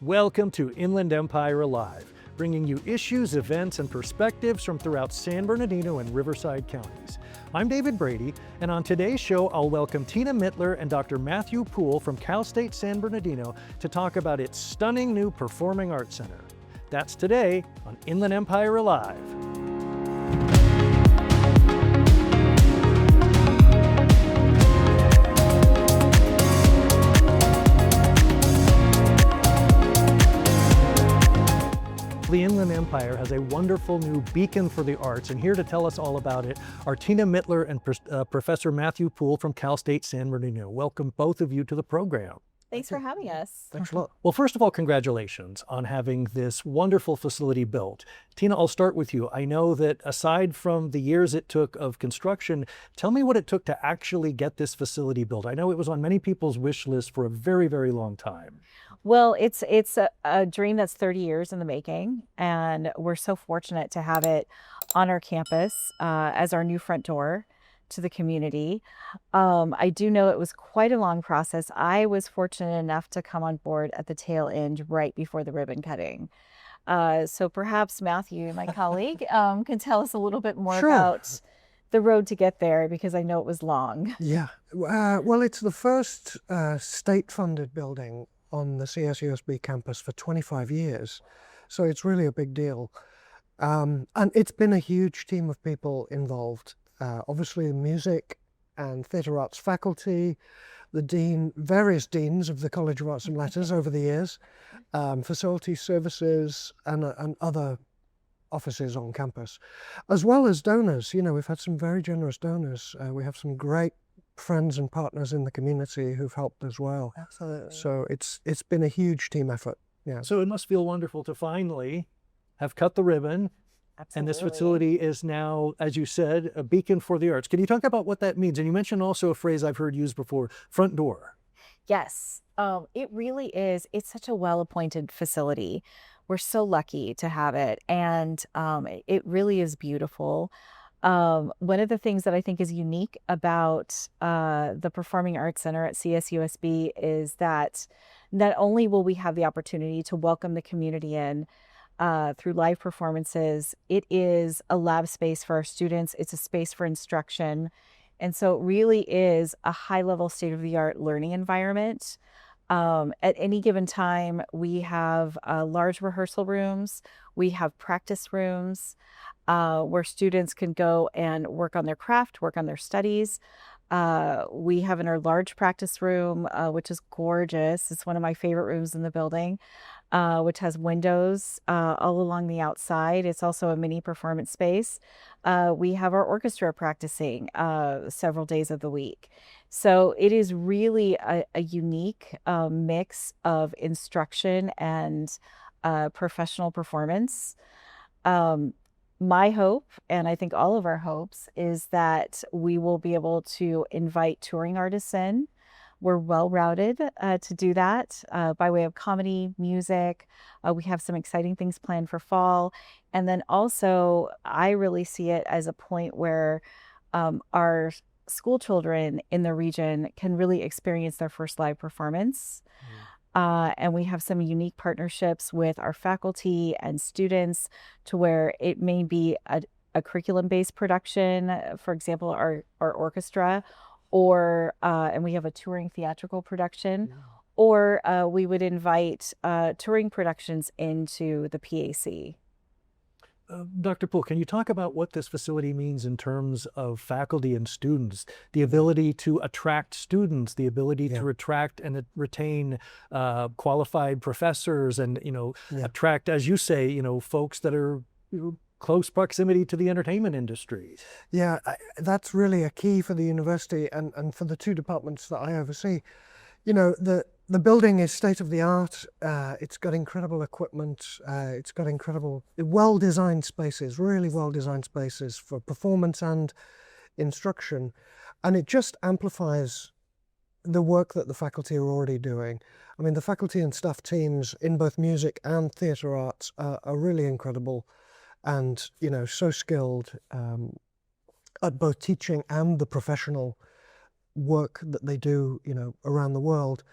Welcome to Inland Empire Live, bringing you issues, events, and perspectives from throughout San Bernardino and Riverside counties. I'm David Brady, and on today's show, I'll welcome Tiina Mittler and Dr. Matthew Poole from Cal State San Bernardino to talk about its stunning new Performing Arts Center. That's today on Inland Empire Live. The Inland Empire has a wonderful new beacon for the arts, and here to tell us all about it are Tiina Mittler and Professor Matthew Poole from Cal State San Bernardino. Welcome both of you to the program. Thanks for having us. Thanks a lot. Well, first of all, congratulations on having this wonderful facility built. Tiina, I'll start with you. I know that aside from the years it took of construction, tell me what it took to actually get this facility built. I know it was on many people's wish list for a very, very long time. Well, it's a dream that's 30 years in the making, and we're so fortunate to have it on our campus as our new front door to the community. I do know it was quite a long process. I was fortunate enough to come on board at the tail end right before the ribbon cutting. So perhaps Matthew, my colleague, can tell us a little bit more about the road to get there, because I know it was long. Yeah, well, it's the first state-funded building on the CSUSB campus for 25 years. So it's really a big deal. And it's been a huge team of people involved. Obviously music and theatre arts faculty, the dean, various deans of the College of Arts and Letters over the years, facility services and other offices on campus, as well as donors. You know, we've had some very generous donors. We have some great friends and partners in the community who've helped as well. Absolutely. So it's been a huge team effort. Yeah. So it must feel wonderful to finally have cut the ribbon. Absolutely. And this facility is now, as you said, a beacon for the arts. Can you talk about what that means? And you mentioned also a phrase I've heard used before, front door. Yes, it really is. It's such a well-appointed facility. We're so lucky to have it, and it really is beautiful. One of the things that I think is unique about the Performing Arts Center at CSUSB is that not only will we have the opportunity to welcome the community in through live performances, it is a lab space for our students. It's a space for instruction. And so it really is a high-level, state-of-the-art learning environment. At any given time, we have large rehearsal rooms. We have practice rooms where students can go and work on their craft, work on their studies. We have in our large practice room, which is gorgeous. It's one of my favorite rooms in the building, which has windows all along the outside. It's also a mini performance space. We have our orchestra practicing several days of the week. So it is really a unique mix of instruction and professional performance. My hope, and I think all of our hopes, is that we will be able to invite touring artists in. We're well routed to do that by way of comedy, music. We have some exciting things planned for fall. And then also, I really see it as a point where our school children in the region can really experience their first live performance. And we have some unique partnerships with our faculty and students to where it may be a curriculum-based production, for example, our orchestra, or and we have a touring theatrical production, or we would invite touring productions into the PAC. Dr. Poole, can you talk about what this facility means in terms of faculty and students, the ability to attract students, the ability to attract and retain qualified professors, and attract, as you say, folks that are close proximity to the entertainment industry? Yeah, that's really a key for the university and for the two departments that I oversee. You know, the building is state-of-the-art. It's got incredible equipment. It's got incredible, well-designed spaces, really well-designed spaces for performance and instruction. And it just amplifies the work that the faculty are already doing. I mean, the faculty and staff teams in both music and theatre arts are really incredible and, so skilled at both teaching and the professional work that they do, around the world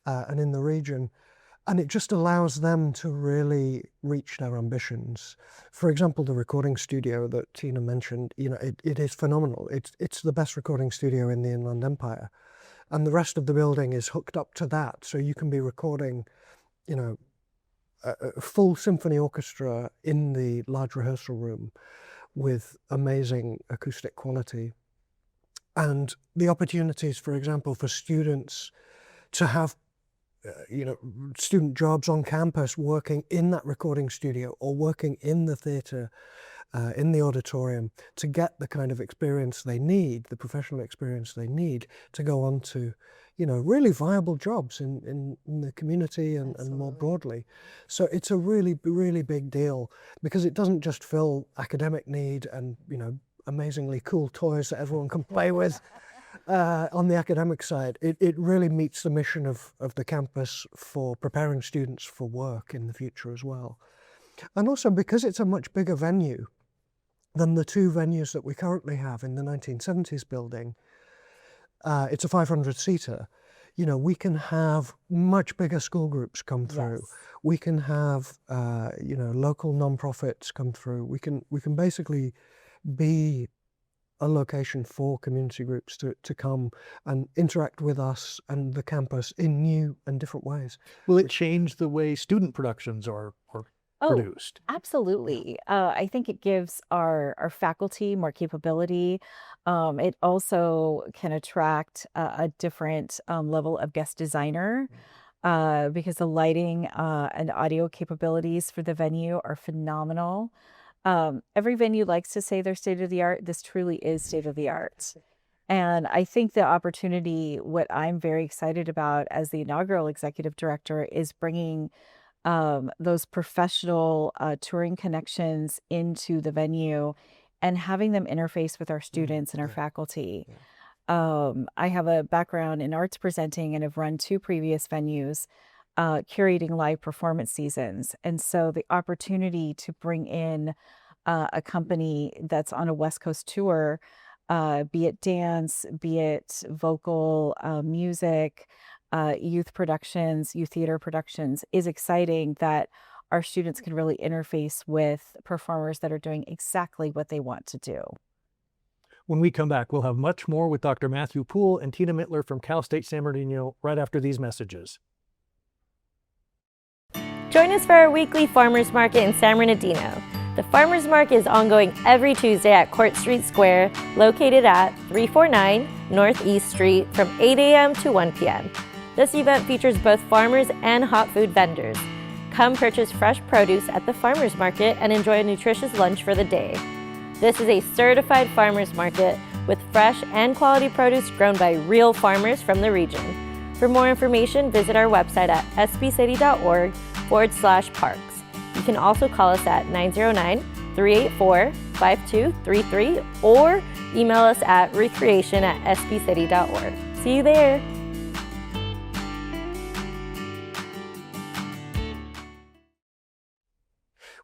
and in the region. And it just allows them to really reach their ambitions. For example, the recording studio that Tiina mentioned, it is phenomenal. It's the best recording studio in the Inland Empire. And the rest of the building is hooked up to that. So you can be recording, a full symphony orchestra in the large rehearsal room with amazing acoustic quality. And the opportunities, for example, for students to have student jobs on campus working in that recording studio or working in the theatre, in the auditorium, to get the kind of experience they need, the professional experience they need to go on to, really viable jobs in the community and more broadly. So it's a really, really big deal because it doesn't just fill academic need and, amazingly cool toys that everyone can play with. On the academic side, it really meets the mission of the campus for preparing students for work in the future as well. And also because it's a much bigger venue than the two venues that we currently have in the 1970s building, it's a 500-seater. We can have much bigger school groups come through. Yes. We can have, local nonprofits come through. We can basically be a location for community groups to come and interact with us and the campus in new and different ways. Will it change the way student productions are produced? Absolutely. I think it gives our faculty more capability. It also can attract a different level of guest designer because the lighting and audio capabilities for the venue are phenomenal. Every venue likes to say they're state of the art. This truly is state of the art. And I think the opportunity, what I'm very excited about as the inaugural executive director, is bringing those professional touring connections into the venue and having them interface with our students and our faculty. I have a background in arts presenting and have run 2 previous venues curating live performance seasons. And so the opportunity to bring in a company that's on a West Coast tour, be it dance, be it vocal, music, youth productions, youth theater productions, is exciting that our students can really interface with performers that are doing exactly what they want to do. When we come back, we'll have much more with Dr. Matthew Poole and Tiina Mittler from Cal State San Bernardino right after these messages. Join us for our weekly farmers market in San Bernardino. The farmers market is ongoing every Tuesday at Court Street Square, located at 349 Northeast Street from 8 a.m. to 1 p.m. This event features both farmers and hot food vendors. Come purchase fresh produce at the farmers market and enjoy a nutritious lunch for the day. This is a certified farmers market with fresh and quality produce grown by real farmers from the region. For more information, visit our website at sbcity.org/parks. You can also call us at 909-384-5233 or email us at recreation@sbcity.org. See you there.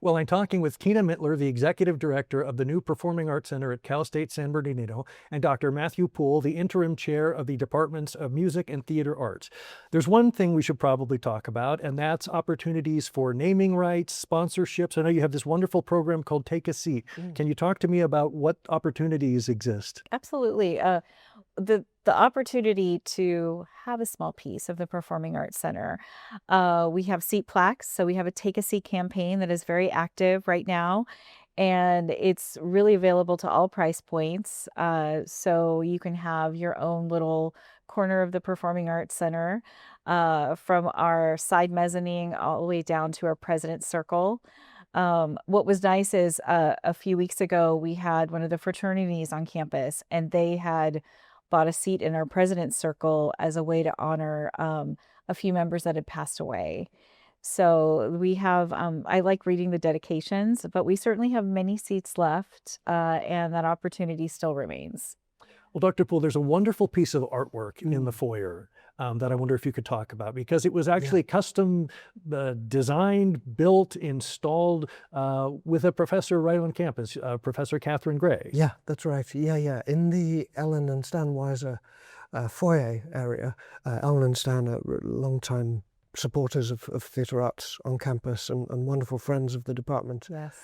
Well, I'm talking with Tiina Mittler, the Executive Director of the new Performing Arts Center at Cal State San Bernardino, and Dr. Matthew Poole, the Interim Chair of the Departments of Music and Theater Arts. There's one thing we should probably talk about, and that's opportunities for naming rights, sponsorships. I know you have this wonderful program called Take a Seat. Can you talk to me about what opportunities exist? Absolutely. The opportunity to have a small piece of the Performing Arts Center. We have seat plaques, so we have a Take a Seat campaign that is very active right now, and it's really available to all price points. So you can have your own little corner of the Performing Arts Center, from our side mezzanine all the way down to our President's Circle. What was nice is a few weeks ago, we had one of the fraternities on campus, and they had bought a seat in our President's Circle as a way to honor a few members that had passed away. So we have, I like reading the dedications, but we certainly have many seats left, and that opportunity still remains. Well, Dr. Poole, there's a wonderful piece of artwork in the foyer that I wonder if you could talk about, because it was actually custom designed, built, installed with a professor right on campus, Professor Catherine Gray. Yeah, that's right. Yeah. In the Ellen and Stan Weiser foyer area, Ellen and Stan are longtime supporters of theatre arts on campus and wonderful friends of the department. Yes.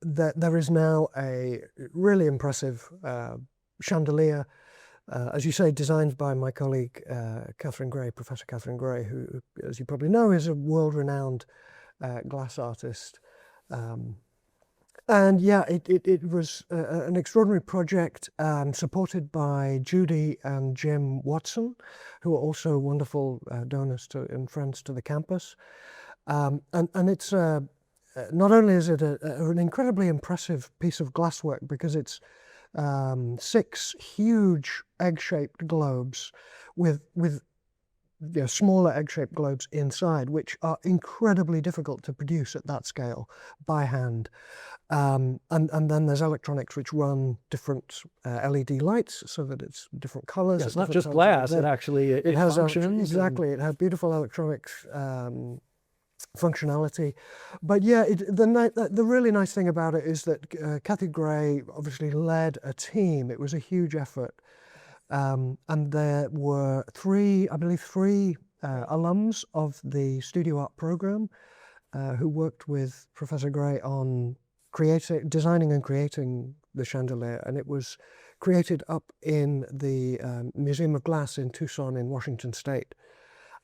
There is now a really impressive chandelier, as you say, designed by my colleague Catherine Gray, Professor Catherine Gray, who, as you probably know, is a world-renowned glass artist. And yeah, it was an extraordinary project supported by Judy and Jim Watson, who are also wonderful donors and friends to the campus. And it's not only is it an incredibly impressive piece of glasswork because it's 6 huge egg-shaped globes with smaller egg-shaped globes inside, which are incredibly difficult to produce at that scale by hand. And then there's electronics which run different LED lights so that it's different colors. Yeah, it's not just glass, it actually it has functions. Exactly, it has beautiful electronics functionality. But yeah, the really nice thing about it is that Cathy Gray obviously led a team. It was a huge effort. And there were three alums of the Studio Art program who worked with Professor Gray on designing and creating the chandelier, and it was created up in the Museum of Glass in Tucson in Washington State.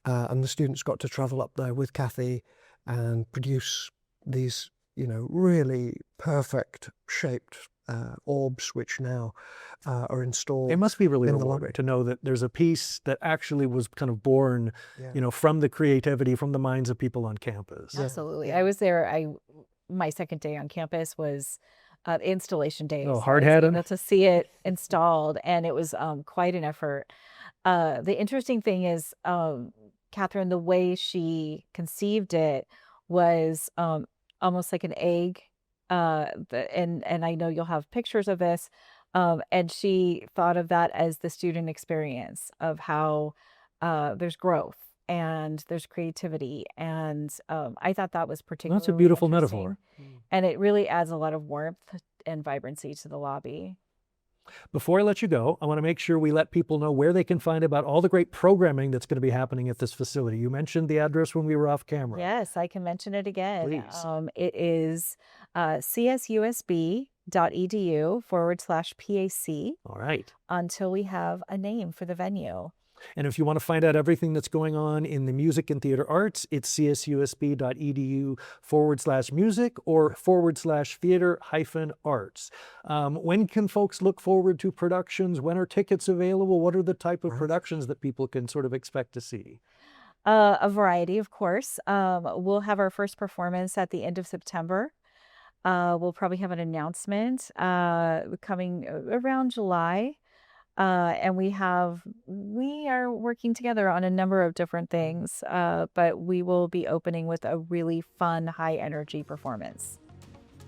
And the students got to travel up there with Cathy and produce these, really perfect shaped orbs, which now are installed. It must be really in the rewarding lobby. to know that there's a piece that actually was kind of born, from the creativity, from the minds of people on campus. Absolutely. I was there. My second day on campus was installation day. Oh, hard-hatted. So I got to see it installed, and it was quite an effort. The interesting thing is, Catherine, the way she conceived it was almost like an egg. And I know you'll have pictures of this. And she thought of that as the student experience of how there's growth and there's creativity. And I thought that was particularly That's a beautiful interesting. metaphor. And it really adds a lot of warmth and vibrancy to the lobby. Before I let you go, I want to make sure we let people know where they can find about all the great programming that's going to be happening at this facility. You mentioned the address when we were off camera. Yes, I can mention it again. Please. It is csusb.edu/PAC All right. until we have a name for the venue. And if you want to find out everything that's going on in the music and theater arts, it's csusb.edu/music or /theater-arts. When can folks look forward to productions? When are tickets available? What are the type of productions that people can sort of expect to see? A variety, of course. We'll have our first performance at the end of September. We'll probably have an announcement coming around July. And we are working together on a number of different things, but we will be opening with a really fun, high energy performance.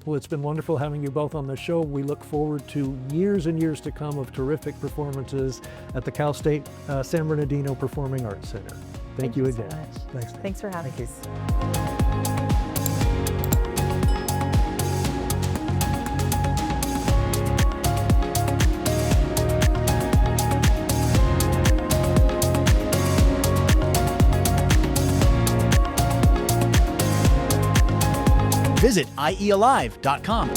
Well, it's been wonderful having you both on the show. We look forward to years and years to come of terrific performances at the Cal State San Bernardino Performing Arts Center. Thank you again. So much. Thanks. Thanks for having us. Visit iealive.com.